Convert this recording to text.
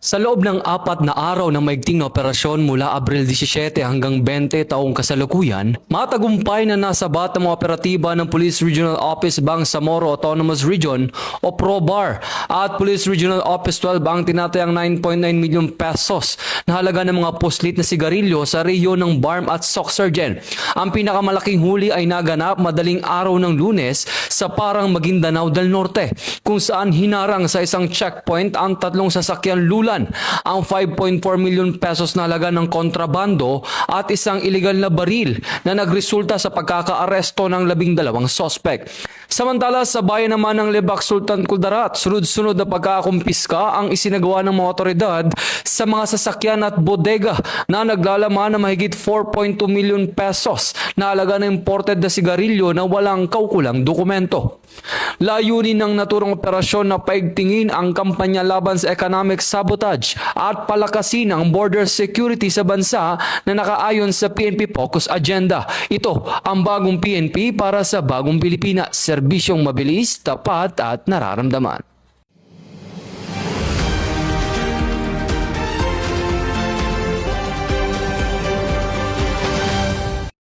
Sa loob ng 4 na araw ng maigting na operasyon mula Abril 17 hanggang 20 taong kasalukuyan, matagumpay na nasabat ang mga operatiba ng Police Regional Office Bangsamoro Autonomous Region o PROBAR at Police Regional Office 12 ang tinatayang 9.9 milyon pesos na halaga ng mga puslit na sigarilyo sa rehiyon ng Barm at Soxargen. Ang pinakamalaking huli ay naganap madaling araw ng Lunes sa Parang Maguindanao del Norte, kung saan hinarang sa isang checkpoint ang tatlong sasakyan lulan, ang 5.4 milyon pesos na halaga ng kontrabando at isang iligal na baril na nagresulta sa pagkakaaresto ng 12 sospek. Samantala sa bayan naman ng Lebak, Sultan Kudarat, sunod-sunod na pagkakumpiska ang isinagawa ng mga otoridad sa mga sasakyan at bodega na naglalaman ng mahigit 4.2 milyon pesos na halaga ng imported na sigarilyo na walang kaukulang dokumento. Layunin ng naturang operasyon na paigtingin ang kampanya laban sa economic sabotage at palakasin ang border security sa bansa na nakaayon sa PNP Focus Agenda. Ito ang bagong PNP para sa bagong Pilipinas, serbisyong mabilis, tapat at nararamdaman.